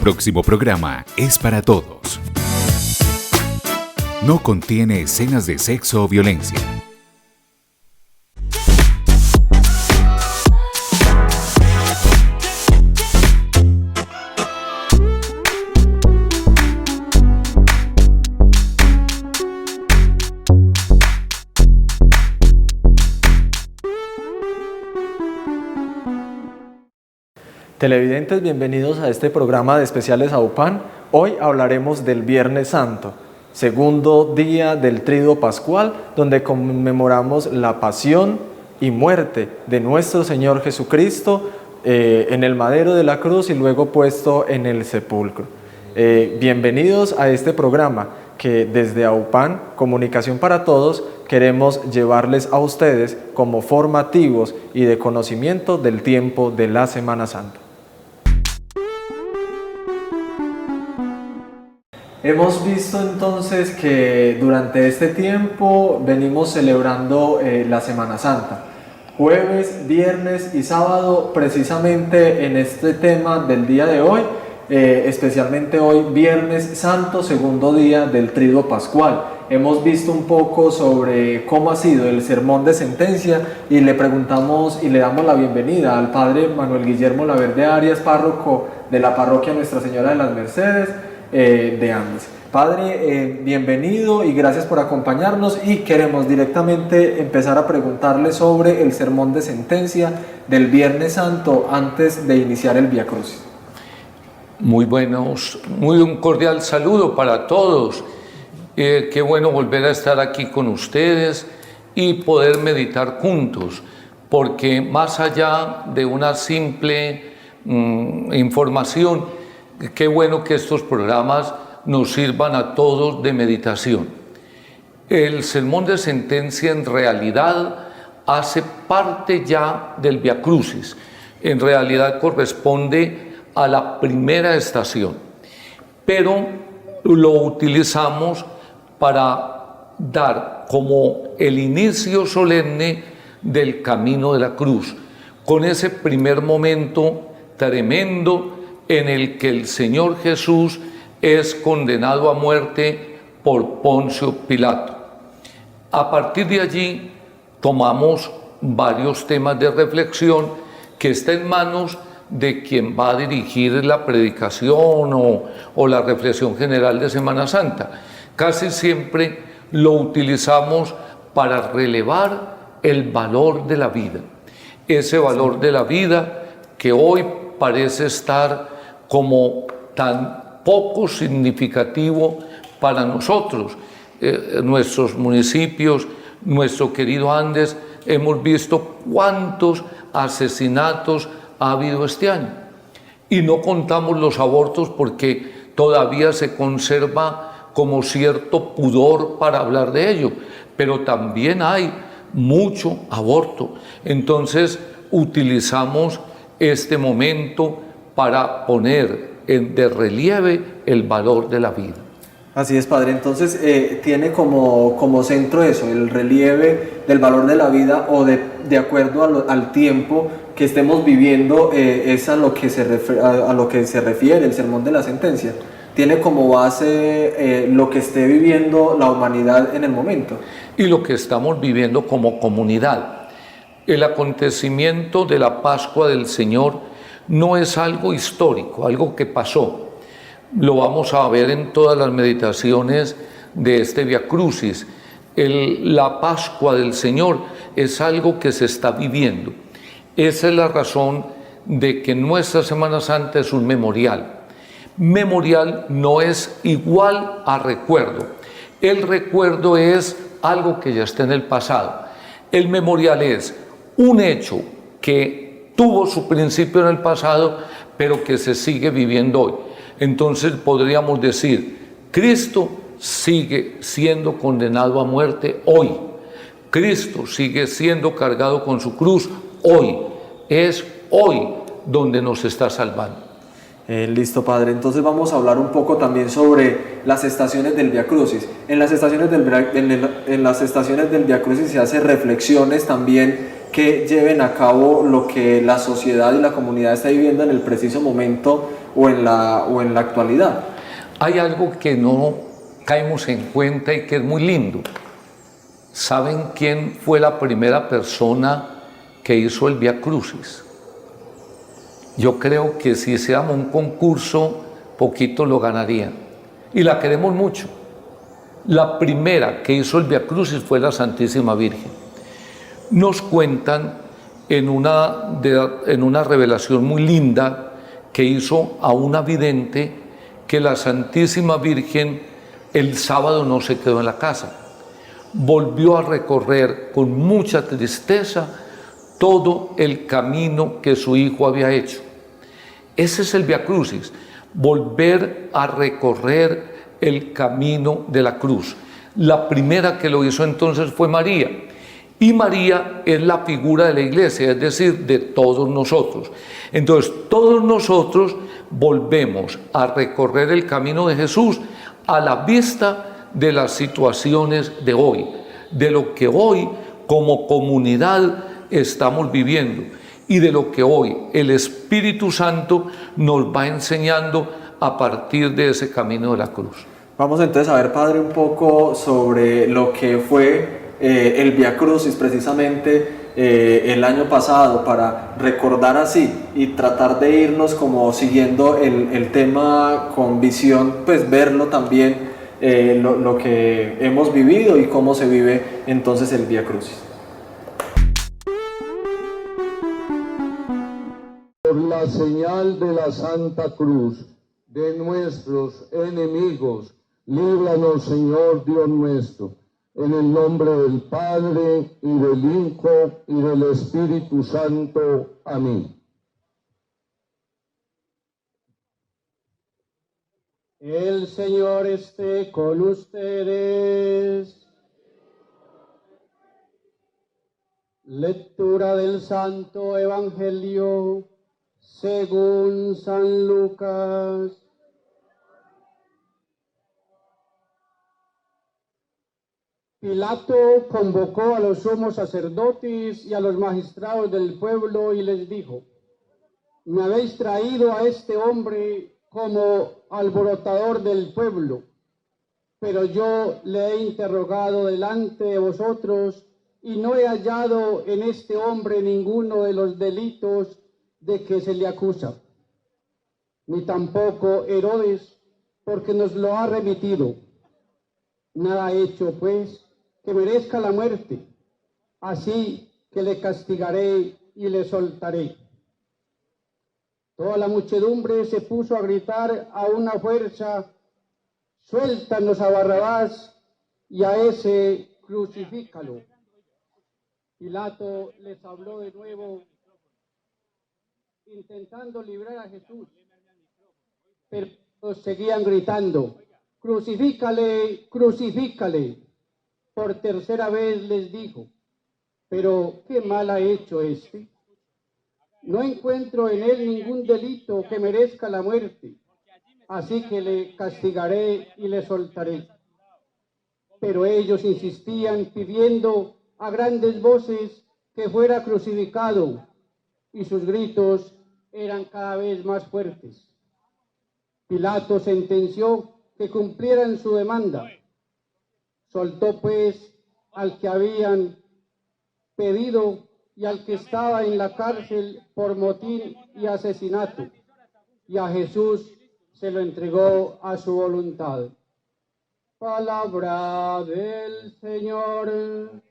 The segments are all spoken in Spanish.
próximo programa es para todos. No contiene escenas de sexo o violencia. Televidentes, bienvenidos a este programa de especiales AUPAN. Hoy hablaremos del Viernes Santo, segundo día del Tríduo Pascual, donde conmemoramos la pasión y muerte de nuestro Señor Jesucristo en el madero de la cruz y luego puesto en el sepulcro. Bienvenidos a este programa que desde AUPAN, Comunicación para Todos, queremos llevarles a ustedes como formativos y de conocimiento del tiempo de la Semana Santa. Hemos visto entonces que durante este tiempo venimos celebrando la Semana Santa. Jueves, viernes y sábado, precisamente en este tema del día de hoy, especialmente hoy, Viernes Santo, segundo día del Tríduo Pascual. Hemos visto un poco sobre cómo ha sido el sermón de sentencia y le preguntamos y le damos la bienvenida al Padre Manuel Guillermo Laverde Arias, párroco de la parroquia Nuestra Señora de las Mercedes, de Andes. Padre, bienvenido y gracias por acompañarnos, y queremos directamente empezar a preguntarle sobre el sermón de sentencia del Viernes Santo antes de iniciar el Vía Crucis. Muy un cordial saludo para todos. Qué bueno volver a estar aquí con ustedes y poder meditar juntos, porque más allá de una simple información, qué bueno que estos programas nos sirvan a todos de meditación. El sermón de sentencia en realidad hace parte ya del Vía Crucis. En realidad corresponde a la primera estación, pero lo utilizamos para dar como el inicio solemne del camino de la cruz, con ese primer momento tremendo en el que el Señor Jesús es condenado a muerte por Poncio Pilato. A partir de allí tomamos varios temas de reflexión que está en manos de quien va a dirigir la predicación o la reflexión general de Semana Santa. Casi siempre lo utilizamos para relevar el valor de la vida, ese valor de la vida que hoy parece estar como tan poco significativo para nosotros. Nuestros municipios, nuestro querido Andes, hemos visto cuántos asesinatos ha habido este año, y no contamos los abortos porque todavía se conserva como cierto pudor para hablar de ello, pero también hay mucho aborto. Entonces utilizamos este momento para poner de relieve el valor de la vida. Así es, Padre. Entonces tiene como centro eso, el relieve del valor de la vida, o de acuerdo al tiempo que estemos viviendo, es a lo que se refiere el sermón de la sentencia. Tiene como base lo que esté viviendo la humanidad en el momento. Y lo que estamos viviendo como comunidad. El acontecimiento de la Pascua del Señor no es algo histórico, algo que pasó. Lo vamos a ver en todas las meditaciones de este Vía Crucis. La Pascua del Señor es algo que se está viviendo. Esa es la razón de que nuestra Semana Santa es un memorial. Memorial no es igual a recuerdo. El recuerdo es algo que ya está en el pasado. El memorial es un hecho que tuvo su principio en el pasado, pero que se sigue viviendo hoy. Entonces podríamos decir, Cristo sigue siendo condenado a muerte hoy. Cristo sigue siendo cargado con su cruz hoy. Es hoy donde nos está salvando. Listo, Padre. Entonces vamos a hablar un poco también sobre las estaciones del Vía Crucis. En las estaciones del Vía Crucis se hacen reflexiones también que lleven a cabo lo que la sociedad y la comunidad está viviendo en el preciso momento o en la actualidad. Hay algo que no caemos en cuenta y que es muy lindo. ¿Saben quién fue la primera persona que hizo el Vía Crucis? Yo creo que si hiciéramos un concurso, poquito lo ganarían. Y la queremos mucho. La primera que hizo el Vía Crucis fue la Santísima Virgen. Nos cuentan en una revelación muy linda que hizo a una vidente que la Santísima Virgen el sábado no se quedó en la casa. Volvió a recorrer con mucha tristeza todo el camino que su hijo había hecho. Ese es el Vía Crucis, volver a recorrer el camino de la cruz. La primera que lo hizo entonces fue María, y María es la figura de la iglesia, es decir, de todos nosotros. Entonces, todos nosotros volvemos a recorrer el camino de Jesús a la vista de las situaciones de hoy, de lo que hoy como comunidad estamos viviendo y de lo que hoy el Espíritu Santo nos va enseñando a partir de ese camino de la cruz. Vamos entonces a ver, Padre, un poco sobre lo que fue el Vía Crucis precisamente el año pasado, para recordar así y tratar de irnos como siguiendo el tema con visión, pues verlo también lo que hemos vivido y cómo se vive entonces el Vía Crucis. Por la señal de la Santa Cruz de nuestros enemigos, líbranos, Señor Dios nuestro, en el nombre del Padre, y del Hijo, y del Espíritu Santo. Amén. El Señor esté con ustedes. Lectura del Santo Evangelio según San Lucas. Pilato convocó a los sumos sacerdotes y a los magistrados del pueblo y les dijo: me habéis traído a este hombre como alborotador del pueblo, pero yo le he interrogado delante de vosotros y no he hallado en este hombre ninguno de los delitos de que se le acusa, ni tampoco Herodes, porque nos lo ha remitido. Nada ha hecho, pues, que merezca la muerte, así que le castigaré y le soltaré. Toda la muchedumbre se puso a gritar a una fuerza: suéltanos a Barrabás y a ese crucifícalo. Pilato les habló de nuevo, intentando librar a Jesús, pero seguían gritando: crucifícale, crucifícale. Por tercera vez les dijo: pero ¿qué mal ha hecho este? No encuentro en él ningún delito que merezca la muerte, así que le castigaré y le soltaré. Pero ellos insistían, pidiendo a grandes voces que fuera crucificado, y sus gritos eran cada vez más fuertes. Pilato sentenció que cumplieran su demanda. Soltó pues al que habían pedido y al que estaba en la cárcel por motín y asesinato, y a Jesús se lo entregó a su voluntad. Palabra del Señor.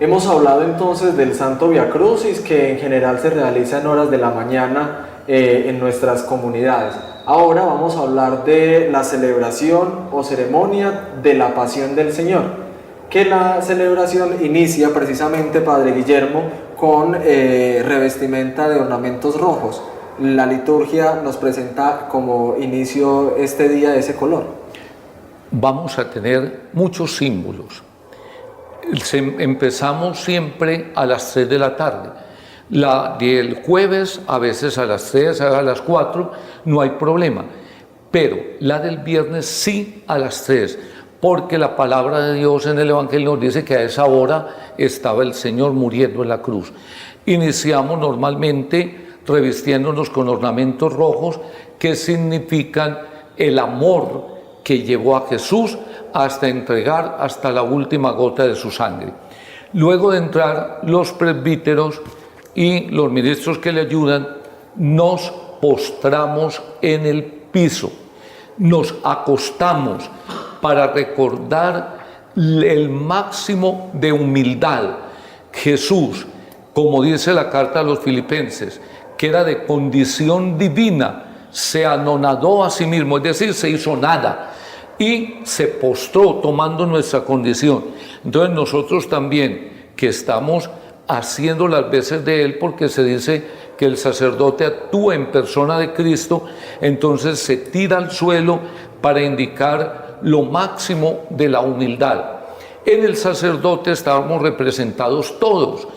Hemos hablado entonces del Santo Vía Crucis, que en general se realiza en horas de la mañana en nuestras comunidades. Ahora vamos a hablar de la celebración o ceremonia de la Pasión del Señor, que la celebración inicia precisamente, Padre Guillermo, con revestimenta de ornamentos rojos. La liturgia nos presenta como inicio este día ese color. Vamos a tener muchos símbolos. Empezamos siempre a las 3 de la tarde. La del jueves, a veces a las 3, a las 4, no hay problema. pero la del viernes sí a las 3, porque la palabra de Dios en el Evangelio nos dice que a esa hora estaba el Señor muriendo en la cruz. Iniciamos normalmente revistiéndonos con ornamentos rojos que significan el amor que llevó a Jesús hasta entregar hasta la última gota de su sangre. Luego de entrar los presbíteros y los ministros que le ayudan, nos postramos en el piso, nos acostamos para recordar el máximo de humildad. Jesús, como dice la carta a los Filipenses, que era de condición divina, se anonadó a sí mismo, es decir, se hizo nada y se postró tomando nuestra condición. Entonces nosotros también, que estamos haciendo las veces de Él, porque se dice que el sacerdote actúa en persona de Cristo, entonces se tira al suelo para indicar lo máximo de la humildad. En el sacerdote estábamos representados todos.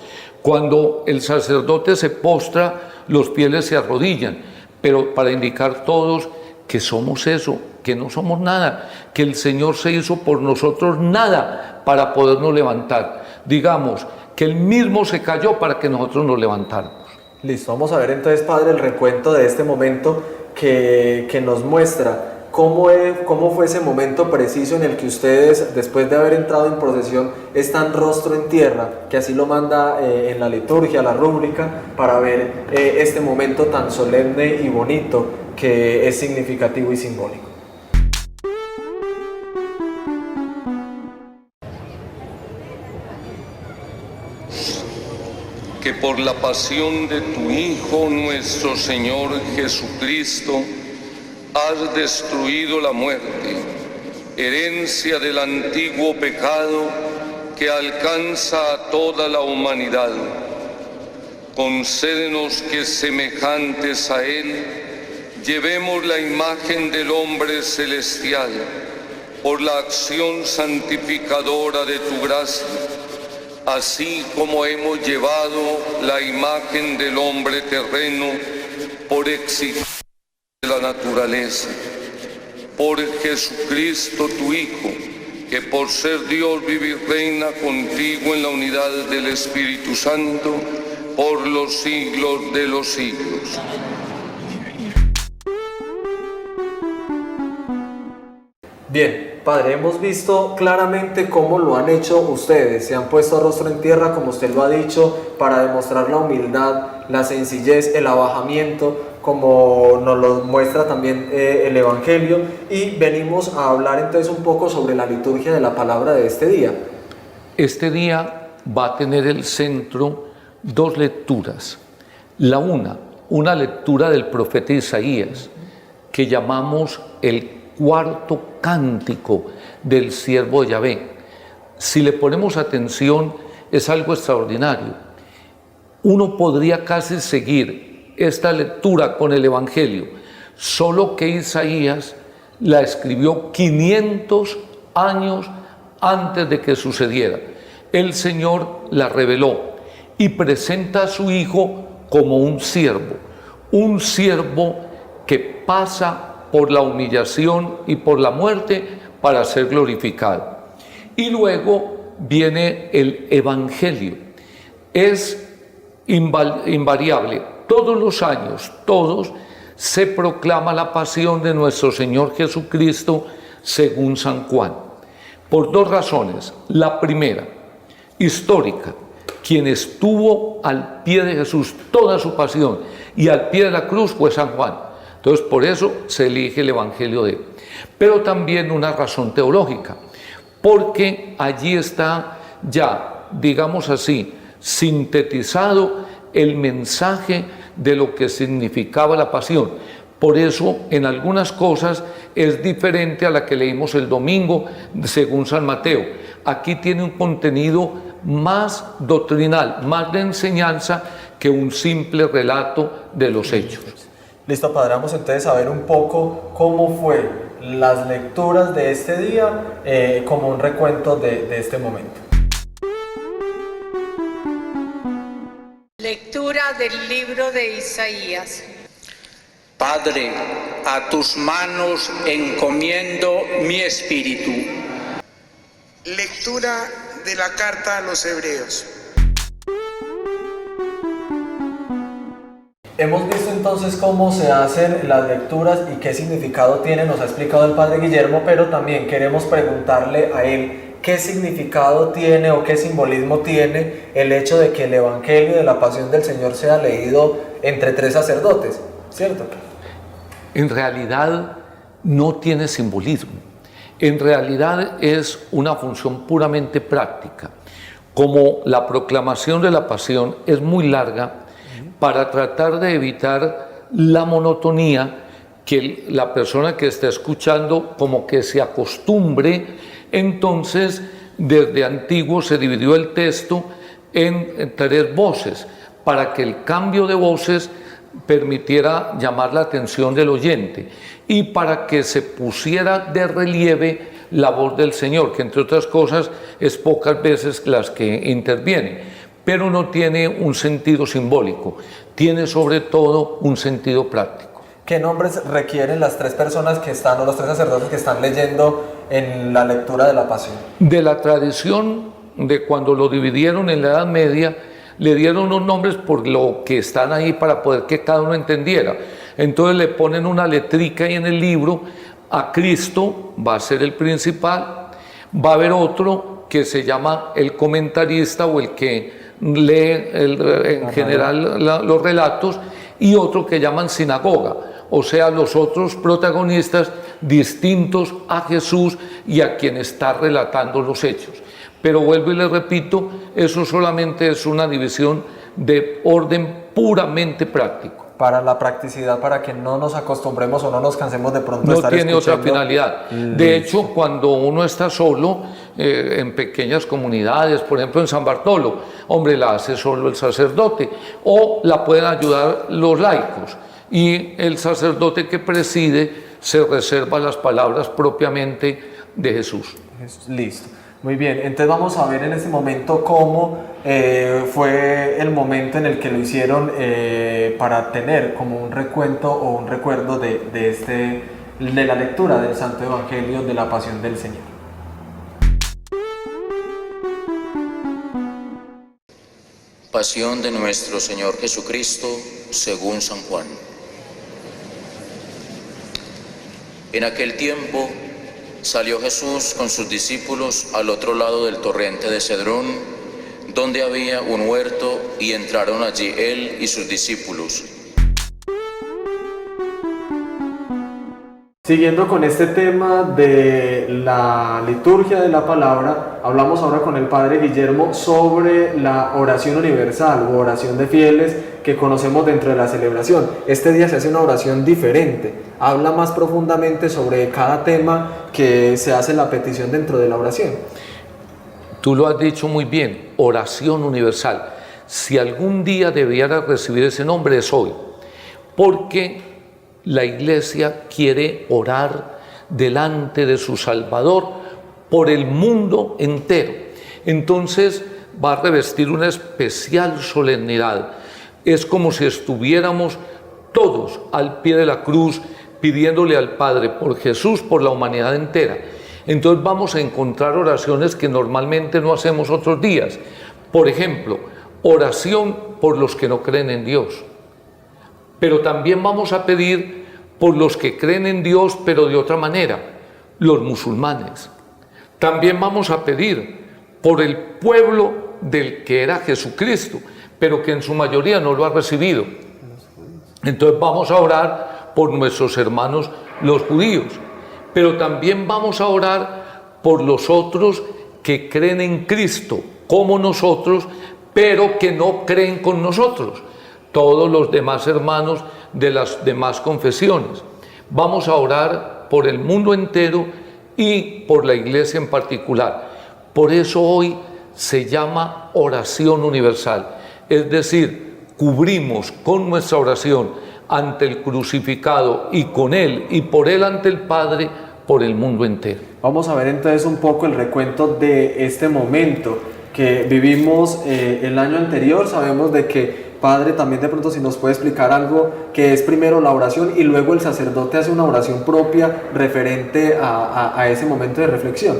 Cuando el sacerdote se postra, los fieles se arrodillan, pero para indicar todos que somos eso, que no somos nada, que el Señor se hizo por nosotros nada para podernos levantar. Digamos, que Él mismo se cayó para que nosotros nos levantáramos. Listo, vamos a ver entonces, Padre, el recuento de este momento que nos muestra cómo fue ese momento preciso en el que ustedes, después de haber entrado en procesión, están rostro en tierra, que así lo manda en la liturgia, la rúbrica, para ver este momento tan solemne y bonito que es significativo y simbólico. Que por la pasión de tu Hijo, nuestro Señor Jesucristo, has destruido la muerte, herencia del antiguo pecado que alcanza a toda la humanidad. Concédenos que, semejantes a Él, llevemos la imagen del hombre celestial por la acción santificadora de tu gracia, así como hemos llevado la imagen del hombre terreno por exigencia de la naturaleza. Por Jesucristo tu Hijo, que por ser Dios vive y reina contigo en la unidad del Espíritu Santo, por los siglos de los siglos. Bien, Padre, hemos visto claramente cómo lo han hecho ustedes. Se han puesto rostro en tierra, como usted lo ha dicho, para demostrar la humildad, la sencillez, el abajamiento, como nos lo muestra también el Evangelio. Y venimos a hablar entonces un poco sobre la liturgia de la palabra de este día. Este día va a tener el centro dos lecturas. La una lectura del profeta Isaías, que llamamos el cuarto cántico del siervo de Yahvé. Si le ponemos atención, es algo extraordinario. Uno podría casi seguir esta lectura con el Evangelio, solo que Isaías la escribió 500 años antes de que sucediera. El Señor la reveló y presenta a su Hijo como un siervo que pasa por la humillación y por la muerte para ser glorificado. Y luego viene el Evangelio. Es invariable, todos los años, se proclama la pasión de nuestro Señor Jesucristo según San Juan, por dos razones. La primera, histórica, quien estuvo al pie de Jesús toda su pasión y al pie de la cruz fue San Juan. Entonces, por eso se elige el Evangelio de él. Pero también una razón teológica, porque allí está ya, digamos así, sintetizado el mensaje de lo que significaba la pasión. Por eso, en algunas cosas es diferente a la que leímos el domingo según San Mateo. Aquí tiene un contenido más doctrinal, más de enseñanza que un simple relato de los hechos. Listo, Padre, vamos entonces a ver un poco cómo fue las lecturas de este día, como un recuento de este momento. Lectura del libro de Isaías. Padre, a tus manos encomiendo mi espíritu. Lectura de la carta a los Hebreos. Hemos visto entonces cómo se hacen las lecturas y qué significado tienen, nos ha explicado el Padre Guillermo, pero también queremos preguntarle a él qué significado tiene o qué simbolismo tiene el hecho de que el Evangelio de la Pasión del Señor sea leído entre 3 sacerdotes, ¿cierto? En realidad no tiene simbolismo, en realidad es una función puramente práctica. Como la proclamación de la Pasión es muy larga, para tratar de evitar la monotonía, que la persona que está escuchando como que se acostumbre, entonces desde antiguo se dividió el texto en 3 voces, para que el cambio de voces permitiera llamar la atención del oyente y para que se pusiera de relieve la voz del Señor, que entre otras cosas es pocas veces las que interviene, pero no tiene un sentido simbólico, tiene sobre todo un sentido práctico. ¿Qué nombres requieren las 3 personas que están, o los 3 sacerdotes que están leyendo en la lectura de la Pasión? De la tradición de cuando lo dividieron en la Edad Media, le dieron unos nombres por lo que están ahí para poder que cada uno entendiera. Entonces le ponen una letrica ahí en el libro, a Cristo va a ser el principal, va a haber otro que se llama el comentarista o el que lee en general los relatos, y otro que llaman sinagoga, o sea, los otros protagonistas distintos a Jesús y a quien está relatando los hechos. Pero vuelvo y les repito, eso solamente es una división de orden puramente práctico. Para la practicidad, para que no nos acostumbremos o no nos cansemos de pronto de estar escuchando. No tiene otra finalidad. De hecho, cuando uno está solo, en pequeñas comunidades, por ejemplo en San Bartolo, hombre, la hace solo el sacerdote, o la pueden ayudar los laicos, y el sacerdote que preside se reserva las palabras propiamente de Jesús. Listo. Muy bien, entonces vamos a ver en este momento cómo fue el momento en el que lo hicieron para tener como un recuento o un recuerdo de la lectura del Santo Evangelio de la Pasión del Señor. Pasión de nuestro Señor Jesucristo según San Juan. En aquel tiempo salió Jesús con sus discípulos al otro lado del torrente de Cedrón, donde había un huerto, y entraron allí él y sus discípulos. Siguiendo con este tema de la liturgia de la palabra, hablamos ahora con el Padre Guillermo sobre la oración universal o oración de fieles que conocemos dentro de la celebración. Este día se hace una oración diferente, habla más profundamente sobre cada tema que se hace la petición dentro de la oración. Tú lo has dicho muy bien, oración universal. Si algún día debiera recibir ese nombre es hoy, porque la Iglesia quiere orar delante de su Salvador por el mundo entero. Entonces va a revestir una especial solemnidad. Es como si estuviéramos todos al pie de la cruz pidiéndole al Padre por Jesús, por la humanidad entera. Entonces vamos a encontrar oraciones que normalmente no hacemos otros días. Por ejemplo, oración por los que no creen en Dios. Pero también vamos a pedir por los que creen en Dios, pero de otra manera, los musulmanes. También vamos a pedir por el pueblo del que era Jesucristo, pero que en su mayoría no lo ha recibido. Entonces vamos a orar por nuestros hermanos los judíos, pero también vamos a orar por los otros que creen en Cristo, como nosotros, pero que no creen con nosotros. Todos los demás hermanos de las demás confesiones. Vamos a orar por el mundo entero y por la Iglesia en particular. Por eso hoy se llama oración universal, es decir, cubrimos con nuestra oración ante el crucificado y con Él y por Él ante el Padre, por el mundo entero. Vamos a ver entonces un poco el recuento de este momento que vivimos el año anterior. Sabemos de que Padre, también de pronto si nos puede explicar algo que es primero la oración y luego el sacerdote hace una oración propia referente a ese momento de reflexión.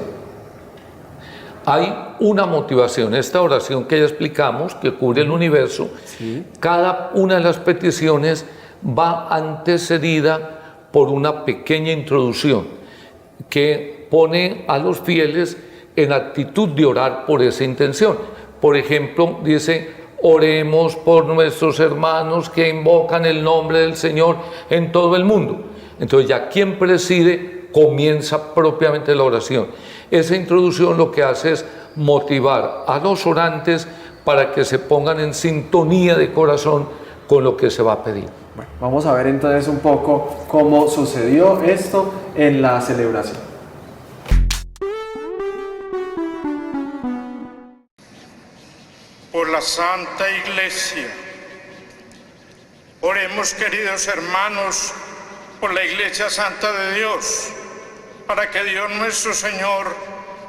Hay una motivación, esta oración que ya explicamos, que cubre el universo, Sí. cada una de las peticiones va antecedida por una pequeña introducción que pone a los fieles en actitud de orar por esa intención. Por ejemplo, dice: oremos por nuestros hermanos que invocan el nombre del Señor en todo el mundo. Entonces ya quien preside comienza propiamente la oración. Esa introducción lo que hace es motivar a los orantes para que se pongan en sintonía de corazón con lo que se va a pedir. Bueno, vamos a ver entonces un poco cómo sucedió esto en la celebración. Por la Santa Iglesia. Oremos, queridos hermanos, por la Iglesia Santa de Dios, para que Dios nuestro Señor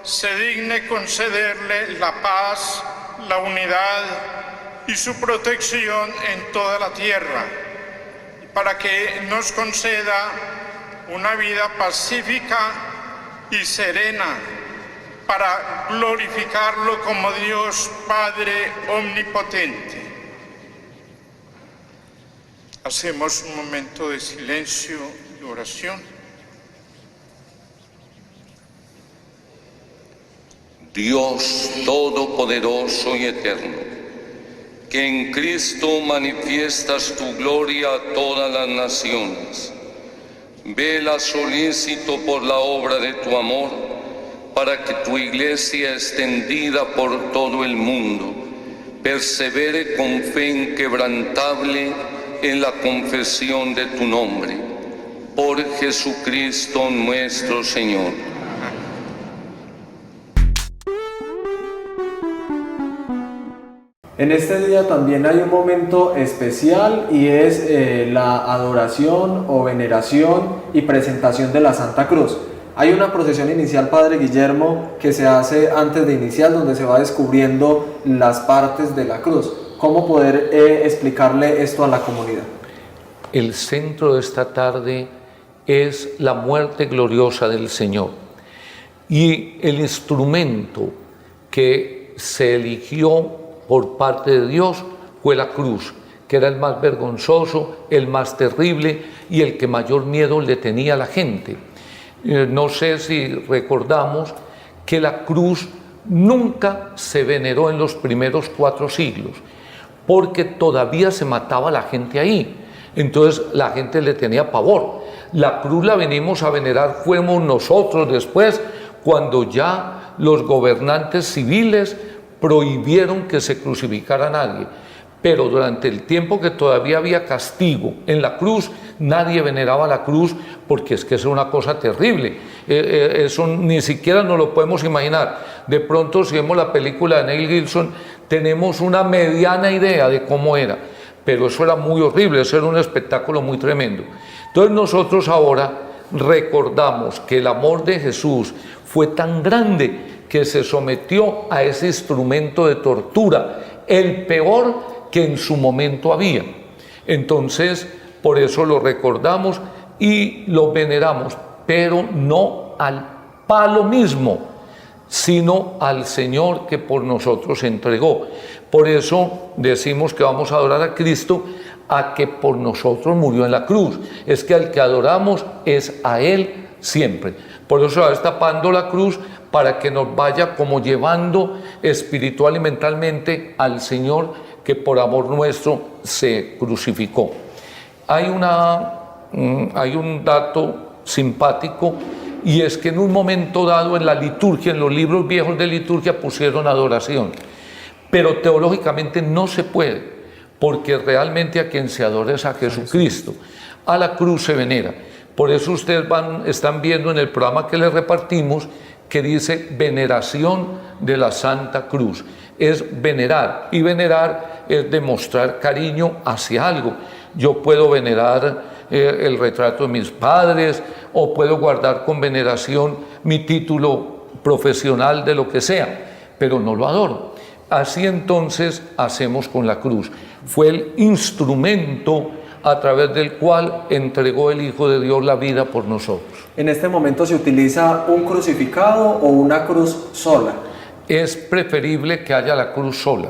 se digne concederle la paz, la unidad y su protección en toda la tierra, para que nos conceda una vida pacífica y serena, para glorificarlo como Dios Padre omnipotente. Hacemos un momento de silencio y oración. Dios Todopoderoso y Eterno, que en Cristo manifiestas tu gloria a todas las naciones, vela solícito por la obra de tu amor, para que tu Iglesia, extendida por todo el mundo, persevere con fe inquebrantable en la confesión de tu nombre. Por Jesucristo nuestro Señor. En este día también hay un momento especial y es la adoración o veneración y presentación de la Santa Cruz. Hay una procesión inicial, Padre Guillermo, que se hace antes de iniciar, donde se va descubriendo las partes de la cruz. ¿Cómo poder explicarle esto a la comunidad? El centro de esta tarde es la muerte gloriosa del Señor. Y el instrumento que se eligió por parte de Dios fue la cruz, que era el más vergonzoso, el más terrible y el que mayor miedo le tenía a la gente. No sé si recordamos que la cruz nunca se veneró en los primeros 4 siglos, porque todavía se mataba a la gente ahí. Entonces la gente le tenía pavor. La cruz la venimos a venerar, fuimos nosotros después, cuando ya los gobernantes civiles prohibieron que se crucificara a nadie. Pero durante el tiempo que todavía había castigo en la cruz, nadie veneraba la cruz, porque es que es una cosa terrible. Eso ni siquiera nos lo podemos imaginar. De pronto, si vemos la película de Neil Gilson, tenemos una mediana idea de cómo era. Pero eso era muy horrible, eso era un espectáculo muy tremendo. Entonces nosotros ahora recordamos que el amor de Jesús fue tan grande que se sometió a ese instrumento de tortura, el peor que en su momento había. Entonces, por eso lo recordamos y lo veneramos, pero no al palo mismo, sino al Señor que por nosotros se entregó. Por eso decimos que vamos a adorar a Cristo, a que por nosotros murió en la cruz. Es que al que adoramos es a Él siempre. Por eso va destapando la cruz, para que nos vaya como llevando espiritual y mentalmente al Señor que por amor nuestro se crucificó. Hay un dato simpático, y es que en un momento dado en la liturgia, en los libros viejos de liturgia pusieron adoración, pero teológicamente no se puede, porque realmente a quien se adora es a Jesucristo. A la cruz se venera. Por eso ustedes están viendo en el programa que les repartimos que dice veneración de la Santa Cruz. Es venerar, y venerar es demostrar cariño hacia algo. Yo puedo venerar el retrato de mis padres, o puedo guardar con veneración mi título profesional de lo que sea, pero no lo adoro. Así entonces hacemos con la cruz. Fue el instrumento a través del cual entregó el Hijo de Dios la vida por nosotros. En este momento se utiliza un crucificado o una cruz sola. Es preferible que haya la cruz sola,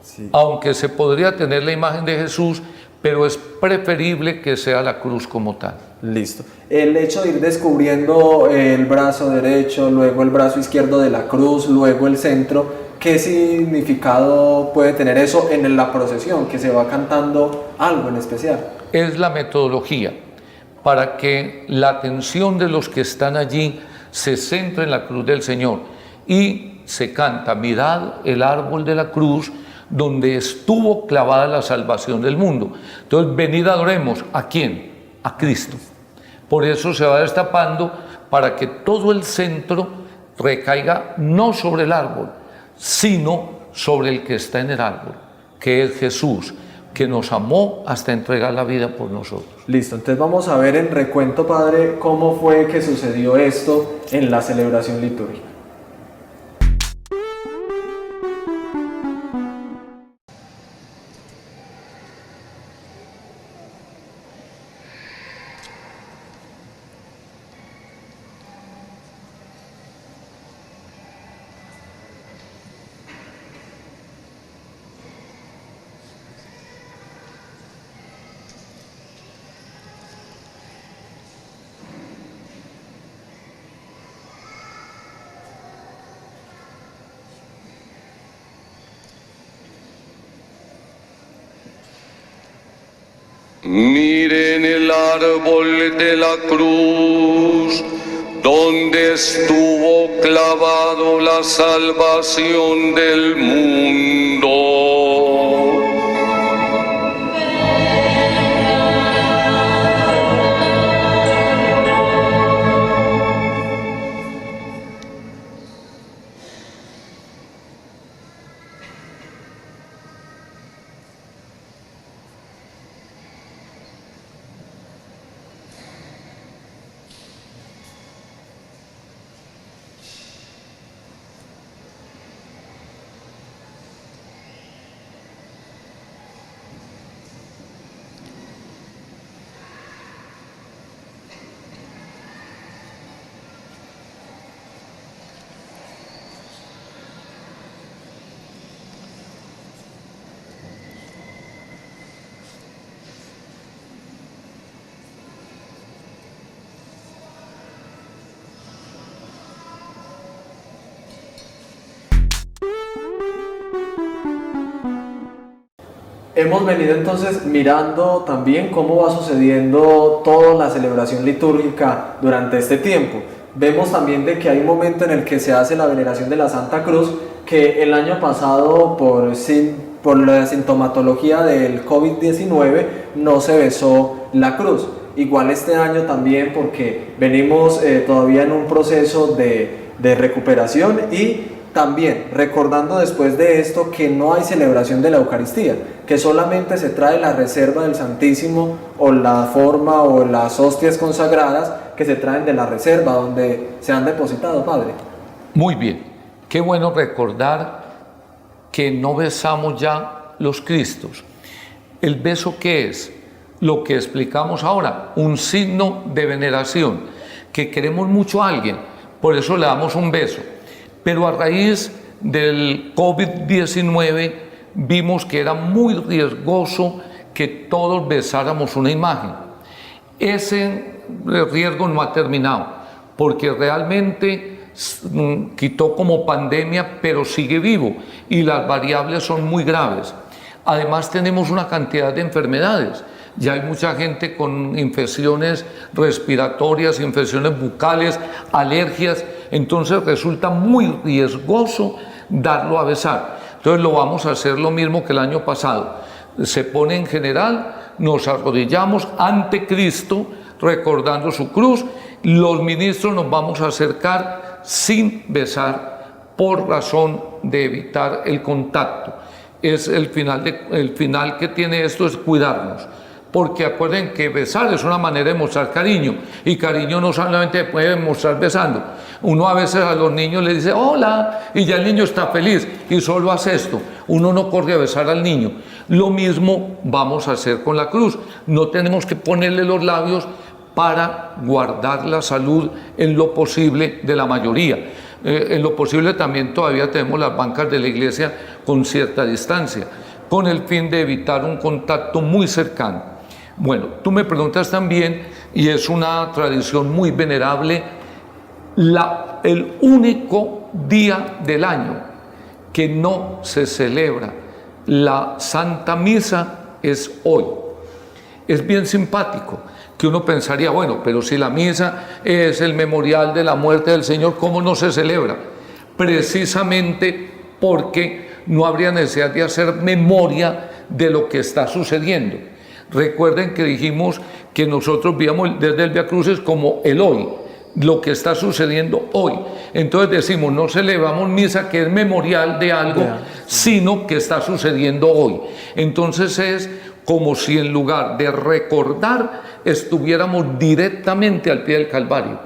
Sí. aunque se podría tener la imagen de Jesús, pero es preferible que sea la cruz como tal. Listo. El hecho de ir descubriendo el brazo derecho, luego el brazo izquierdo de la cruz, luego el centro, ¿qué significado puede tener eso en la procesión, que se va cantando algo en especial? Es la metodología para que la atención de los que están allí se centre en la cruz del Señor y se canta: mirad el árbol de la cruz donde estuvo clavada la salvación del mundo. Entonces, venid adoremos. ¿A quién? A Cristo. Por eso se va destapando para que todo el centro recaiga no sobre el árbol, sino sobre el que está en el árbol, que es Jesús, que nos amó hasta entregar la vida por nosotros. Listo, entonces vamos a ver en recuento, Padre, cómo fue que sucedió esto en la celebración litúrgica. Miren el árbol de la cruz, donde estuvo clavado la salvación del mundo. Hemos venido entonces mirando también cómo va sucediendo toda la celebración litúrgica durante este tiempo. Vemos también de que hay un momento en el que se hace la veneración de la Santa Cruz, que el año pasado por la sintomatología del COVID-19 no se besó la cruz. Igual este año también, porque venimos todavía en un proceso de recuperación y también recordando después de esto que no hay celebración de la Eucaristía, que solamente se trae la reserva del Santísimo o la forma o las hostias consagradas que se traen de la reserva donde se han depositado, Padre. Muy bien, qué bueno recordar que no besamos ya los Cristos. ¿El beso qué es? Lo que explicamos ahora, un signo de veneración, que queremos mucho a alguien, por eso le damos un beso. Pero a raíz del COVID-19 vimos que era muy riesgoso que todos besáramos una imagen. Ese riesgo no ha terminado, porque realmente quitó como pandemia, pero sigue vivo y las variables son muy graves. Además tenemos una cantidad de enfermedades. Ya hay mucha gente con infecciones respiratorias, infecciones bucales, alergias, entonces resulta muy riesgoso darlo a besar. Entonces lo vamos a hacer lo mismo que el año pasado. Se pone en general, nos arrodillamos ante Cristo recordando su cruz. Los ministros nos vamos a acercar sin besar por razón de evitar el contacto. Es el final que tiene esto es cuidarnos. porque acuerden que besar es una manera de mostrar cariño, y cariño no solamente puede mostrar besando. Uno a veces a los niños les dice hola y ya el niño está feliz y solo hace esto. Uno no corre a besar al niño. Lo mismo vamos a hacer con la cruz. No tenemos que ponerle los labios para guardar la salud en lo posible de la mayoría. En lo posible también todavía tenemos las bancas de la iglesia con cierta distancia, con el fin de evitar un contacto muy cercano. Bueno, tú me preguntas también, y es una tradición muy venerable, el único día del año que no se celebra la Santa Misa es hoy. Es bien simpático, que uno pensaría, bueno, pero si la misa es el memorial de la muerte del Señor, ¿cómo no se celebra? Precisamente porque no habría necesidad de hacer memoria de lo que está sucediendo. Recuerden que dijimos que nosotros veíamos desde el Vía Crucis como el hoy, lo que está sucediendo hoy. Entonces decimos, no celebramos misa que es memorial de algo, sino que está sucediendo hoy. Entonces es como si en lugar de recordar estuviéramos directamente al pie del Calvario.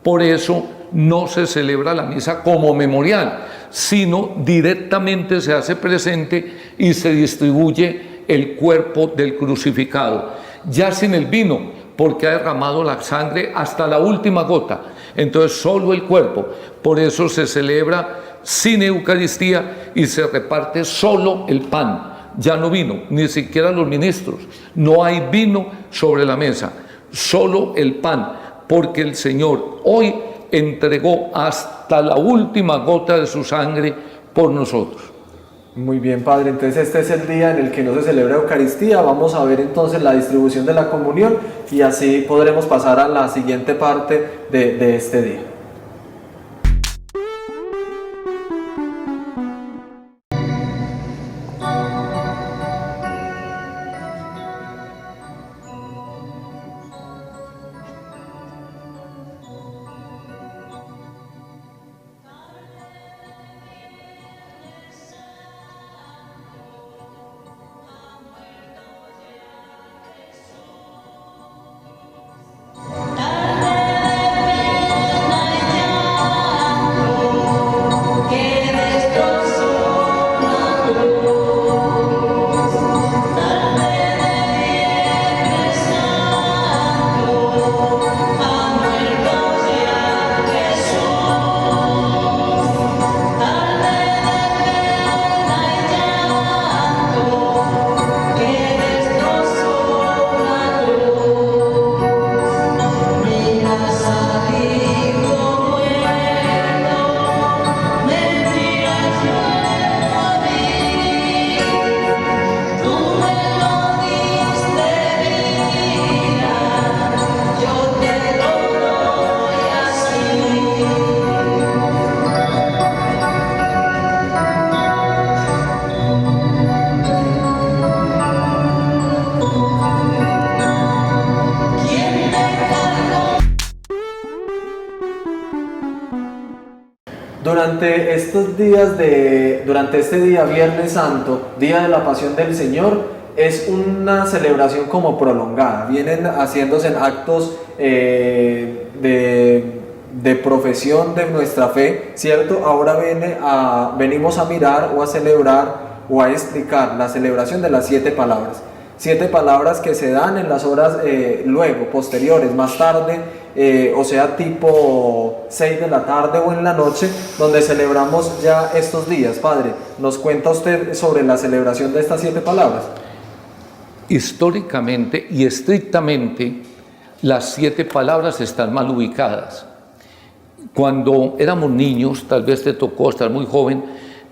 Por eso no se celebra la misa como memorial, sino directamente se hace presente y se distribuye el cuerpo del crucificado, ya sin el vino, porque ha derramado la sangre hasta la última gota. Entonces solo el cuerpo. Por eso se celebra sin Eucaristía y se reparte solo el pan. Ya no vino, ni siquiera los ministros. No hay vino sobre la mesa, solo el pan, porque el Señor hoy entregó hasta la última gota de su sangre por nosotros. Muy bien, Padre, entonces este es el día en el que no se celebra Eucaristía. Vamos a ver entonces la distribución de la comunión y así podremos pasar a la siguiente parte de este día. Durante este día, Viernes Santo, Día de la Pasión del Señor, es una celebración como prolongada. Vienen haciéndose actos de profesión de nuestra fe, ¿cierto? Ahora venimos a mirar o a celebrar o a explicar la celebración de las 7 palabras. 7 palabras que se dan en las horas luego, posteriores, más tarde, o sea, tipo 6 de la tarde o en la noche, donde celebramos ya estos días. Padre, ¿nos cuenta usted sobre la celebración de estas 7 palabras? Históricamente y estrictamente, las 7 palabras están mal ubicadas. Cuando éramos niños, tal vez te tocó estar muy joven,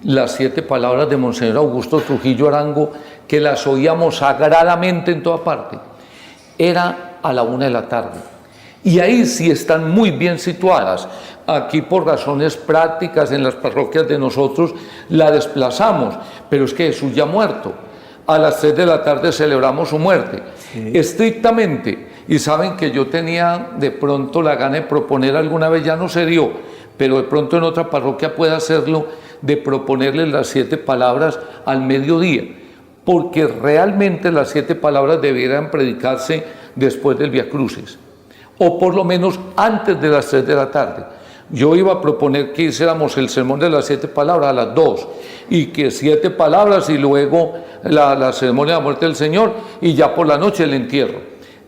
las 7 palabras de Monseñor Augusto Trujillo Arango, que las oíamos sagradamente en toda parte, era a la 1 de la tarde. Y ahí sí están muy bien situadas. Aquí por razones prácticas en las parroquias de nosotros la desplazamos, pero es que Jesús ya ha muerto. A las 3 de la tarde celebramos su muerte. Sí. Estrictamente, y saben que yo tenía de pronto la gana de proponer alguna vez, ya no se dio, pero de pronto en otra parroquia puede hacerlo, de proponerles las 7 palabras al mediodía, porque realmente las 7 palabras debieran predicarse después del Vía Crucis, o por lo menos antes de las 3 de la tarde. Yo iba a proponer que hiciéramos el sermón de las 7 palabras a las 2, y que 7 palabras y luego la ceremonia de la muerte del Señor, y ya por la noche el entierro.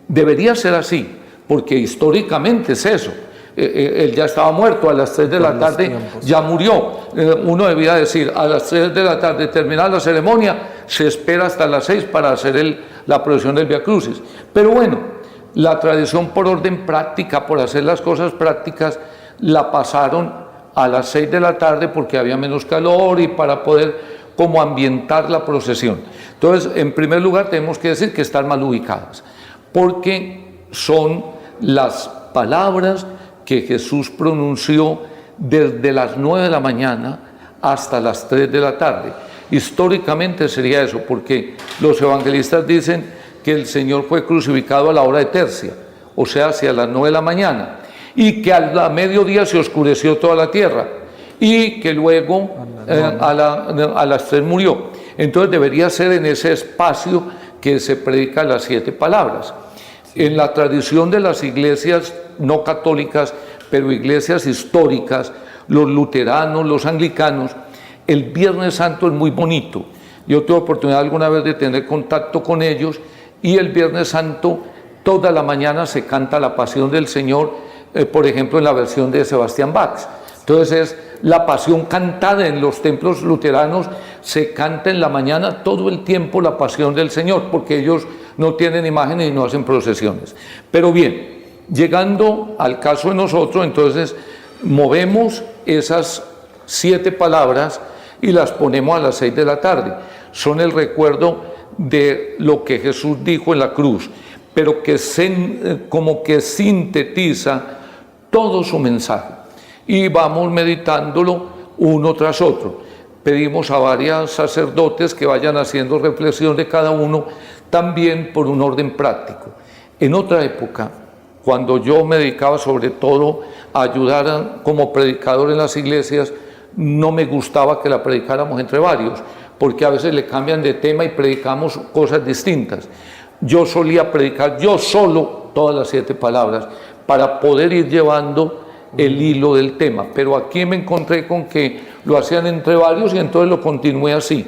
Debería ser así, porque históricamente es eso. Él ya estaba muerto, a las 3 de la tarde ya murió. Uno debía decir, a las 3 de la tarde terminar la ceremonia, se espera hasta las 6 para hacer la procesión del Vía Crucis. Pero bueno, la tradición por orden práctica, por hacer las cosas prácticas, la pasaron a las 6 de la tarde porque había menos calor y para poder como ambientar la procesión. Entonces, en primer lugar, tenemos que decir que están mal ubicadas, porque son las palabras que Jesús pronunció desde las 9 de la mañana hasta las 3 de la tarde. Históricamente sería eso, porque los evangelistas dicen que el Señor fue crucificado a la hora de tercia, o sea, hacia las 9 de la mañana, y que a mediodía se oscureció toda la tierra, y que luego a las 3 murió. Entonces debería ser en ese espacio que se predican las 7 palabras. En la tradición de las iglesias no católicas, pero iglesias históricas, los luteranos, los anglicanos, el Viernes Santo es muy bonito. Yo tuve oportunidad alguna vez de tener contacto con ellos, y el Viernes Santo toda la mañana se canta la Pasión del Señor, por ejemplo en la versión de Sebastián Bach. Entonces es la pasión cantada en los templos luteranos, se canta en la mañana todo el tiempo la Pasión del Señor, porque ellos no tienen imágenes y no hacen procesiones. Pero bien, llegando al caso de nosotros, entonces movemos esas 7 palabras y las ponemos a las 6 de la tarde. Son el recuerdo de lo que Jesús dijo en la cruz, pero que como que sintetiza todo su mensaje. Y vamos meditándolo uno tras otro. Pedimos a varios sacerdotes que vayan haciendo reflexión de cada uno, también por un orden práctico. En otra época, cuando yo me dedicaba sobre todo a ayudar como predicador en las iglesias, no me gustaba que la predicáramos entre varios, porque a veces le cambian de tema y predicamos cosas distintas. Yo solía predicar yo solo todas las 7 palabras para poder ir llevando el hilo del tema, pero aquí me encontré con que lo hacían entre varios y entonces lo continué así.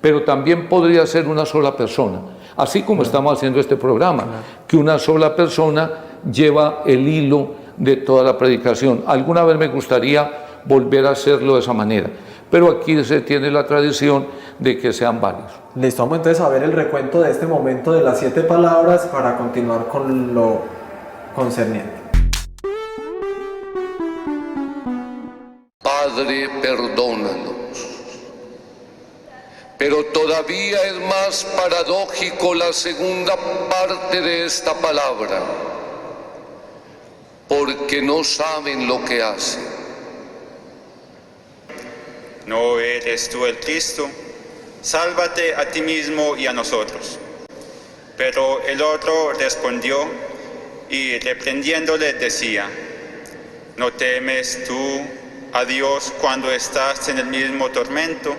Pero también podría ser una sola persona, así como estamos haciendo este programa, que una sola persona lleva el hilo de toda la predicación. Alguna vez me gustaría volver a hacerlo de esa manera, pero aquí se tiene la tradición de que sean varios. Listo, vamos entonces a ver el recuento de este momento de las 7 palabras para continuar con lo concerniente. Padre, perdónanos. Pero todavía es más paradójico la segunda parte de esta palabra, porque no saben lo que hacen. ¿No eres tú el Cristo? Sálvate a ti mismo y a nosotros. Pero el otro respondió y reprendiéndole decía: ¿no temes tú a Dios cuando estás en el mismo tormento?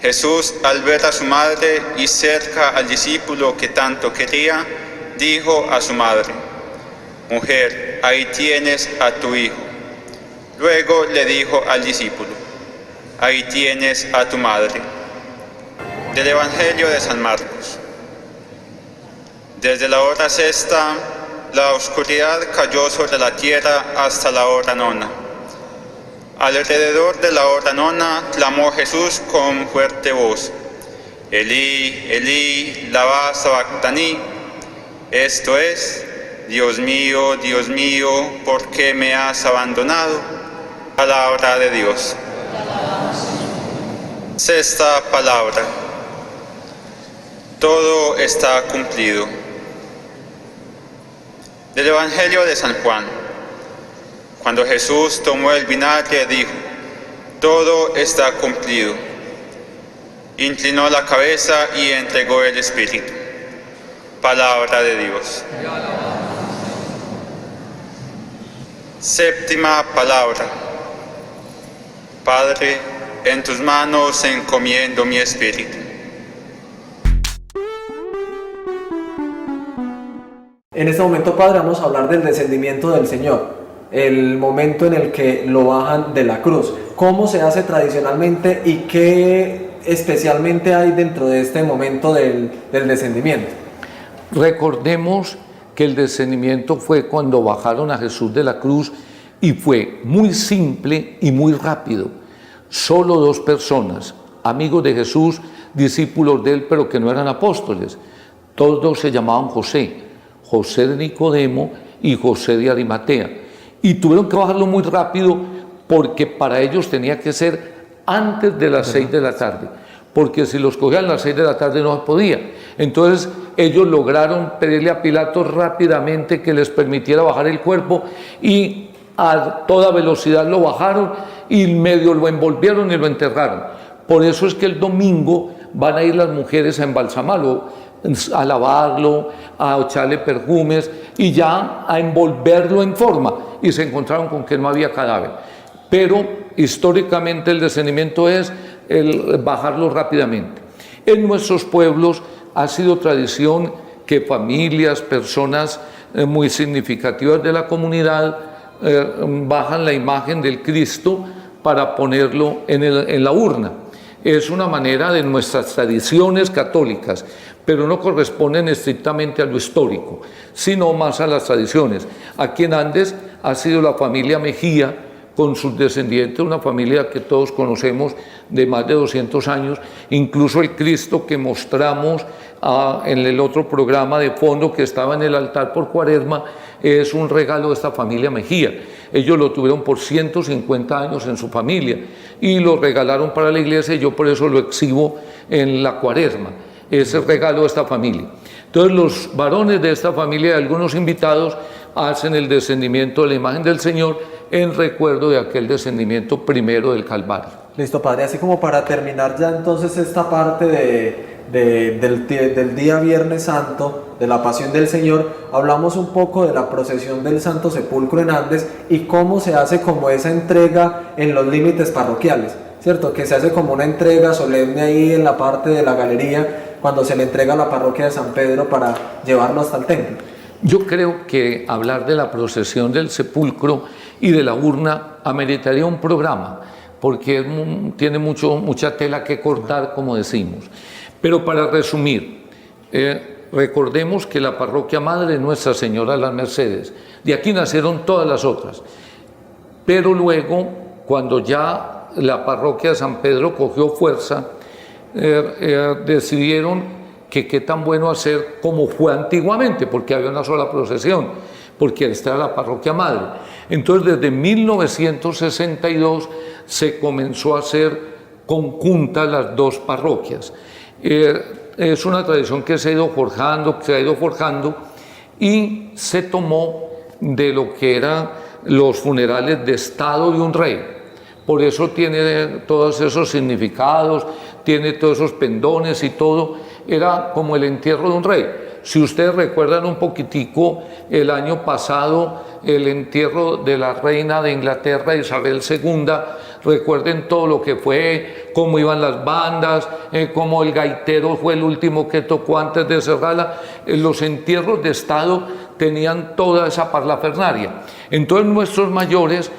Jesús, al ver a su madre y cerca al discípulo que tanto quería, dijo a su madre: mujer, ahí tienes a tu hijo. Luego le dijo al discípulo: ahí tienes a tu madre. Del Evangelio de San Marcos. Desde la hora sexta, la oscuridad cayó sobre la tierra hasta la hora nona. Alrededor de la hora nona clamó Jesús con fuerte voz: Elí, Elí, lama sabactani. Esto es: Dios mío, ¿por qué me has abandonado? Palabra de Dios. Sexta palabra. Todo está cumplido. Del Evangelio de San Juan. Cuando Jesús tomó el vinagre, dijo: todo está cumplido. Inclinó la cabeza y entregó el Espíritu. Palabra de Dios. Séptima palabra. Padre, en tus manos encomiendo mi espíritu. En este momento, Padre, vamos a hablar del descendimiento del Señor, el momento en el que lo bajan de la cruz. ¿Cómo se hace tradicionalmente y qué especialmente hay dentro de este momento del descendimiento? Recordemos que el descendimiento fue cuando bajaron a Jesús de la cruz y fue muy simple y muy rápido. Solo 2 personas, amigos de Jesús, discípulos de él, pero que no eran apóstoles. Todos se llamaban José, José de Nicodemo y José de Arimatea. Y tuvieron que bajarlo muy rápido porque para ellos tenía que ser antes de las 6 de la tarde, porque si los cogían a las 6 de la tarde no se podía. Entonces ellos lograron pedirle a Pilato rápidamente que les permitiera bajar el cuerpo y a toda velocidad lo bajaron y medio lo envolvieron y lo enterraron. Por eso es que el domingo van a ir las mujeres a embalsamarlo, a lavarlo, a echarle perfumes y ya a envolverlo en forma, y se encontraron con que no había cadáver. Pero históricamente el descendimiento es el bajarlo rápidamente. En nuestros pueblos ha sido tradición que familias, personas muy significativas de la comunidad bajan la imagen del Cristo para ponerlo en la urna. Es una manera de nuestras tradiciones católicas, pero no corresponden estrictamente a lo histórico, sino más a las tradiciones. Aquí en Andes ha sido la familia Mejía, con sus descendientes, una familia que todos conocemos de más de 200 años, incluso el Cristo que mostramos en el otro programa de fondo que estaba en el altar por Cuaresma, es un regalo de esta familia Mejía. Ellos lo tuvieron por 150 años en su familia y lo regalaron para la iglesia, y yo por eso lo exhibo en la Cuaresma. Es el regalo de esta familia. Entonces los varones de esta familia y algunos invitados hacen el descendimiento de la imagen del Señor en recuerdo de aquel descendimiento primero del Calvario. Listo, Padre. Así como para terminar ya entonces esta parte del día Viernes Santo, de la Pasión del Señor, hablamos un poco de la procesión del Santo Sepulcro en Andes y cómo se hace como esa entrega en los límites parroquiales, ¿cierto? Que se hace como una entrega solemne ahí en la parte de la galería cuando se le entrega a la parroquia de San Pedro para llevarlo hasta el templo. Yo creo que hablar de la procesión del sepulcro y de la urna ameritaría un programa, porque tiene mucha tela que cortar, como decimos. Pero para resumir, recordemos que la parroquia madre es Nuestra Señora de las Mercedes. De aquí nacieron todas las otras. Pero luego, cuando ya la parroquia de San Pedro cogió fuerza, decidieron que qué tan bueno hacer como fue antiguamente, porque había una sola procesión, porque esta era la parroquia madre. Entonces, desde 1962 se comenzó a hacer conjuntas las 2 parroquias. Es una tradición que se ha ido forjando, y se tomó de lo que eran los funerales de Estado de un rey. Por eso tiene todos esos significados, tiene todos esos pendones y todo. Era como el entierro de un rey. Si ustedes recuerdan un poquitico, el año pasado, el entierro de la reina de Inglaterra, Isabel II, recuerden todo lo que fue, cómo iban las bandas, cómo el gaitero fue el último que tocó antes de cerrarla. Los entierros de Estado tenían toda esa parlafernaria. Entonces nuestros mayores,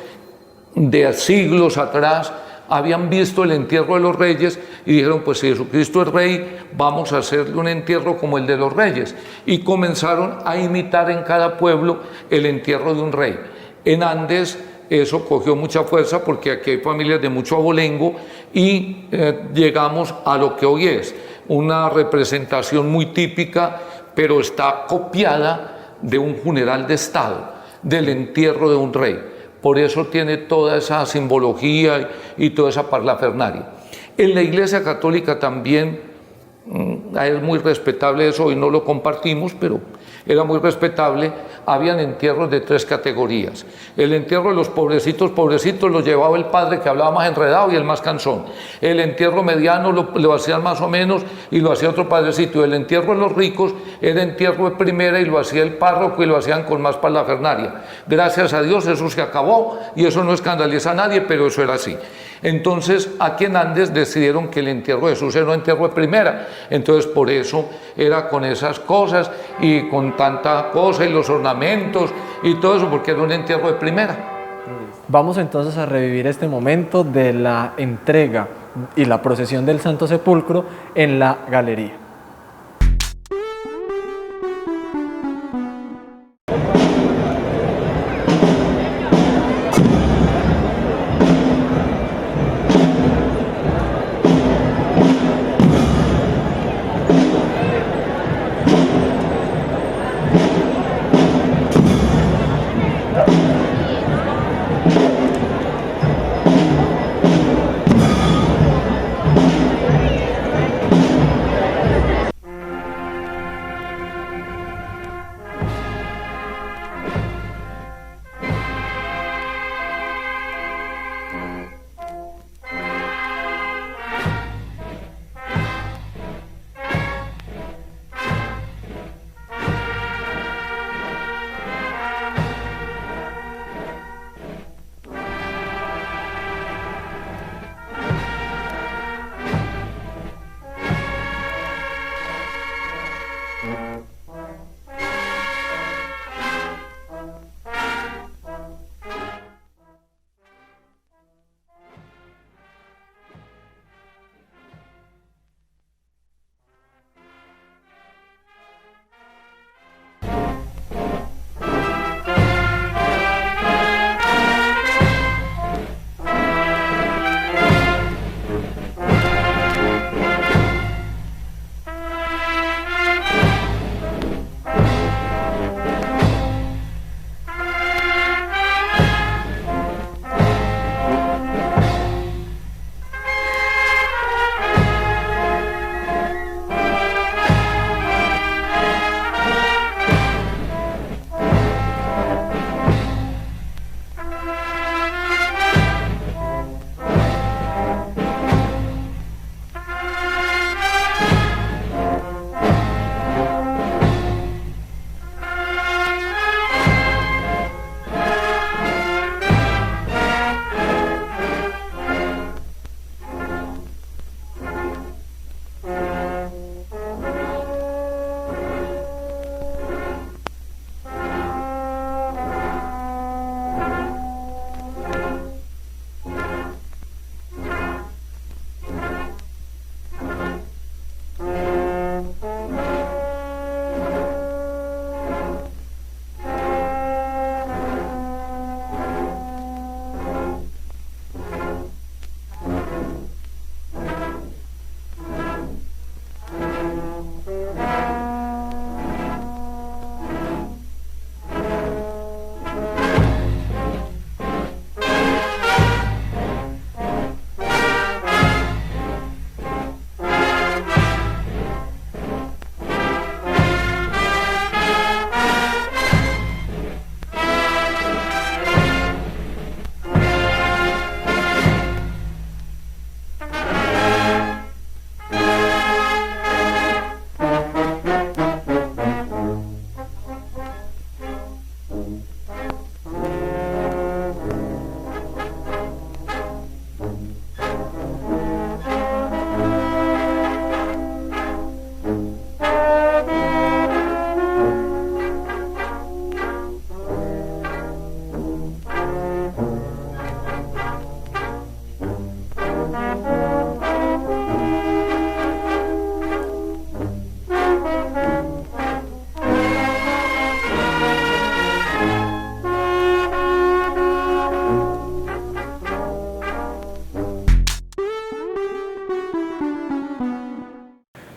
de siglos atrás, habían visto el entierro de los reyes y dijeron, pues si Jesucristo es rey, vamos a hacerle un entierro como el de los reyes. Y comenzaron a imitar en cada pueblo el entierro de un rey. En Andes eso cogió mucha fuerza porque aquí hay familias de mucho abolengo y llegamos a lo que hoy es una representación muy típica, pero está copiada de un funeral de Estado, del entierro de un rey. Por eso tiene toda esa simbología y toda esa parlafernaria. En la Iglesia Católica también es muy respetable eso, hoy no lo compartimos, pero era muy respetable. Habían entierros de 3 categorías. El entierro de los pobrecitos lo llevaba el padre que hablaba más enredado y el más cansón. El entierro mediano lo hacían más o menos y lo hacía otro padrecito. El entierro de los ricos era entierro de primera y lo hacía el párroco y lo hacían con más parlafernaria. Gracias a Dios eso se acabó y eso no escandaliza a nadie, pero eso era así. Entonces aquí en Andes decidieron que el entierro de Jesús era un entierro de primera, entonces por eso era con esas cosas y con tanta cosa y los ornamentos y todo eso, porque era un entierro de primera. Vamos entonces a revivir este momento de la entrega y la procesión del Santo Sepulcro en la galería.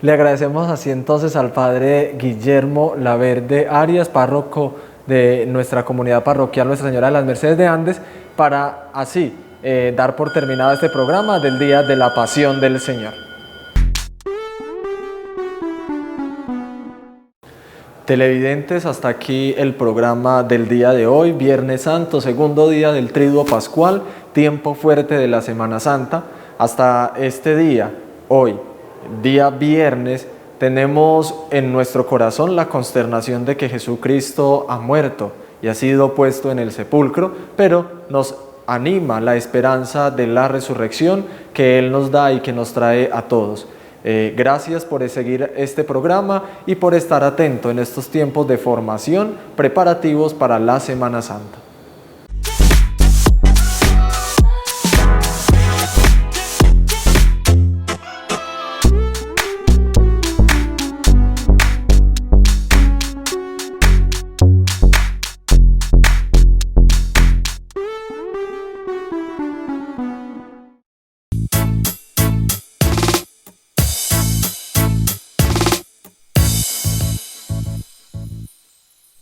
Le agradecemos así entonces al Padre Guillermo Laverde Arias, párroco de nuestra comunidad parroquial Nuestra Señora de las Mercedes de Andes, para así dar por terminado este programa del Día de la Pasión del Señor. Televidentes, hasta aquí el programa del día de hoy, Viernes Santo, segundo día del Triduo Pascual, tiempo fuerte de la Semana Santa. Hasta este día, hoy, día viernes, tenemos en nuestro corazón la consternación de que Jesucristo ha muerto y ha sido puesto en el sepulcro, pero nos anima la esperanza de la resurrección que Él nos da y que nos trae a todos. Gracias por seguir este programa y por estar atento en estos tiempos de formación preparativos para la Semana Santa.